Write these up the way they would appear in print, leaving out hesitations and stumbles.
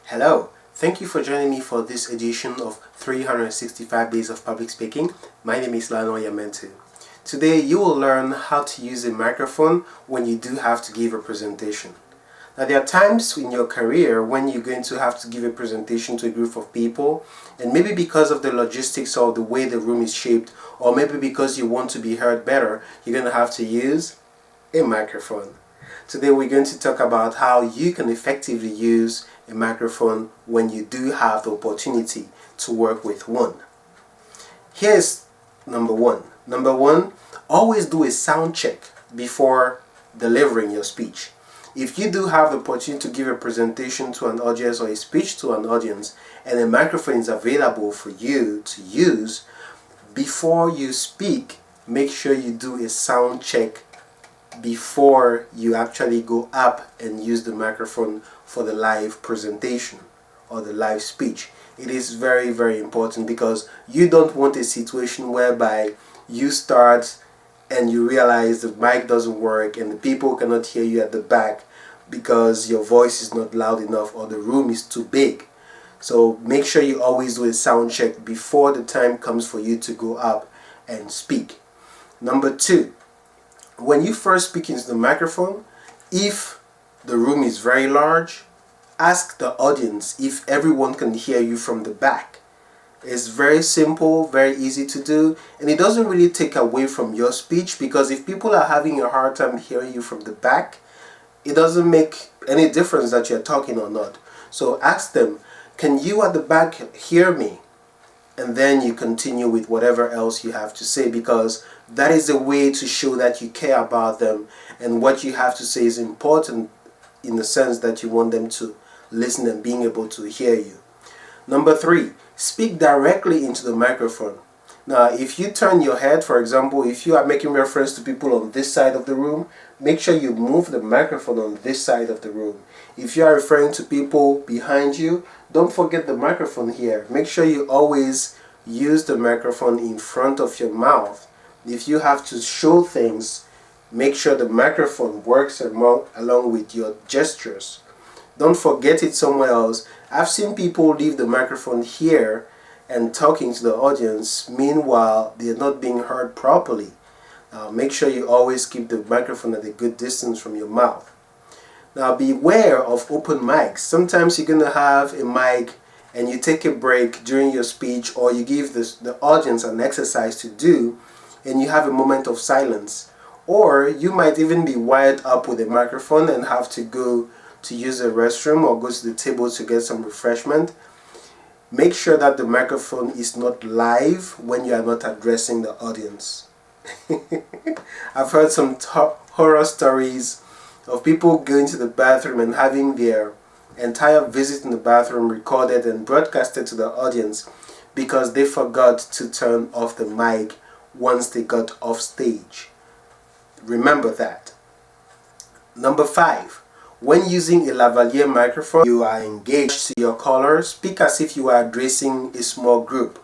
Hello, thank you for joining me for this edition of 365 Days of Public Speaking. My name is Lano Yamentu. Today you will learn how to use a microphone when you do have to give a presentation. Now there are times in your career when you're going to have to give a presentation to a group of people, and maybe because of the logistics or the way the room is shaped, or maybe because you want to be heard better, you're going to have to use a microphone. Today we're going to talk about how you can effectively use a microphone when you do have the opportunity to work with one. Here's number one. Number one, always do a sound check before delivering your speech. If you do have the opportunity to give a presentation to an audience or a speech to an audience and a microphone is available for you to use, before you speak, make sure you do a sound check before you actually go up and use the microphone for the live presentation or the live speech. It is very, very important because you don't want a situation whereby you start and you realize the mic doesn't work and the people cannot hear you at the back because your voice is not loud enough or the room is too big. So make sure you always do a sound check before the time comes for you to go up and speak. Number two, when you first speak into the microphone, if the room is very large, ask the audience if everyone can hear you from the back. It's very simple, very easy to do, and it doesn't really take away from your speech, because if people are having a hard time hearing you from the back, it doesn't make any difference that you're talking or not. So ask them, can you at the back hear me? And then you continue with whatever else you have to say, because that is a way to show that you care about them and what you have to say is important in the sense that you want them to listen and being able to hear you. Number three, speak directly into the microphone. Now, if you turn your head, for example, if you are making reference to people on this side of the room, make sure you move the microphone on this side of the room. If you are referring to people behind you, don't forget the microphone here. Make sure you always use the microphone in front of your mouth. If you have to show things, make sure the microphone works along with your gestures. Don't forget it somewhere else. I've seen people leave the microphone here and talking to the audience. Meanwhile, they're not being heard properly. Make sure you always keep the microphone at a good distance from your mouth. Now, beware of open mics. Sometimes you're going to have a mic and you take a break during your speech, or you give the audience an exercise to do and you have a moment of silence. Or you might even be wired up with a microphone and have to go to use a restroom or go to the table to get some refreshment. Make sure that the microphone is not live when you are not addressing the audience. I've heard some horror stories of people going to the bathroom and having their entire visit in the bathroom recorded and broadcasted to the audience because they forgot to turn off the mic once they got off stage. Remember that. Number five, when using a lavalier microphone, you are engaged to your caller. Speak as if you are addressing a small group.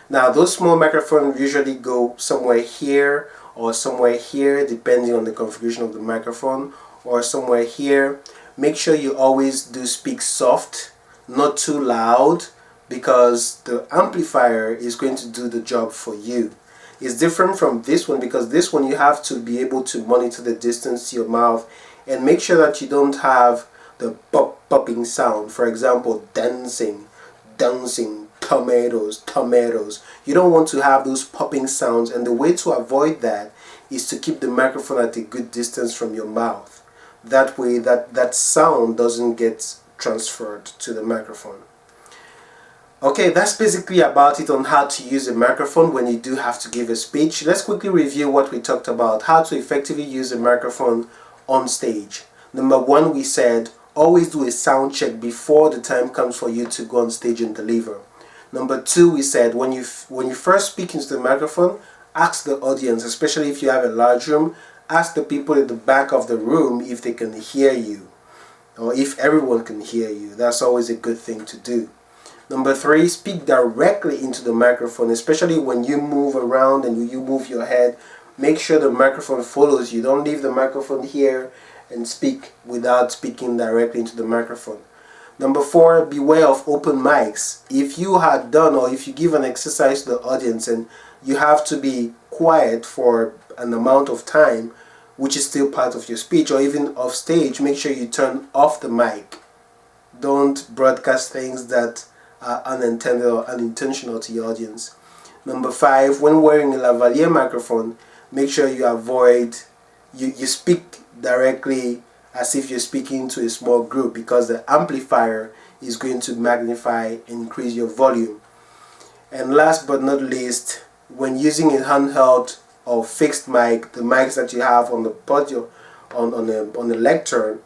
Now, those small microphones usually go somewhere here or somewhere here, depending on the configuration of the microphone, or somewhere here. Make sure you always do speak soft, not too loud, because the amplifier is going to do the job for you. It's different from this one because this one you have to be able to monitor the distance to your mouth and make sure that you don't have the popping sound. For example, dancing, tomatoes. You don't want to have those popping sounds, and the way to avoid that is to keep the microphone at a good distance from your mouth. That way that sound doesn't get transferred to the microphone. Okay, that's basically about it on how to use a microphone when you do have to give a speech. Let's quickly review what we talked about, how to effectively use a microphone on stage. Number one, we said always do a sound check before the time comes for you to go on stage and deliver. Number two, we said when you first speak into the microphone, ask the audience, especially if you have a large room, ask the people at the back of the room if they can hear you or if everyone can hear you. That's always a good thing to do. Number three, speak directly into the microphone, especially when you move around and you move your head. Make sure the microphone follows you. Don't leave the microphone here and speak without speaking directly into the microphone. Number 4, beware of open mics. If you had done, or if you give an exercise to the audience and you have to be quiet for an amount of time, which is still part of your speech, or even off stage, make sure you turn off the mic. Don't broadcast things that are unintended or unintentional to your audience. Number 5, when wearing a lavalier microphone, make sure you avoid, you speak directly as if you're speaking to a small group, because the amplifier is going to magnify and increase your volume. And last but not least, when using a handheld or fixed mic, the mics that you have on the podium, on the lectern,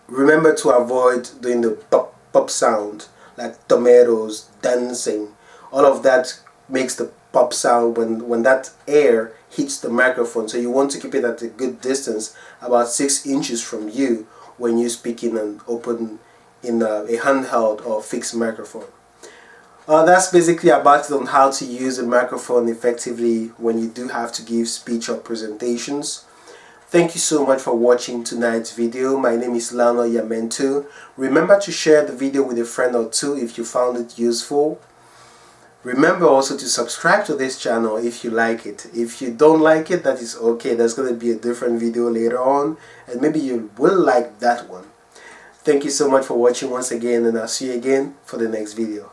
remember to avoid doing the pop pop sound like tomatoes, dancing. All of that makes the pop sound when that air hits the microphone. So you want to keep it at a good distance, about 6 inches from you, when you speak in an open, in a handheld or fixed microphone. That's basically about it on how to use a microphone effectively when you do have to give speech or presentations. Thank you so much for watching tonight's video. My name is Lano Yamentu. Remember to share the video with a friend or two if you found it useful. Remember also to subscribe to this channel if you like it. If you don't like it, that is okay. There's going to be a different video later on, and maybe you will like that one. Thank you so much for watching once again, and I'll see you again for the next video.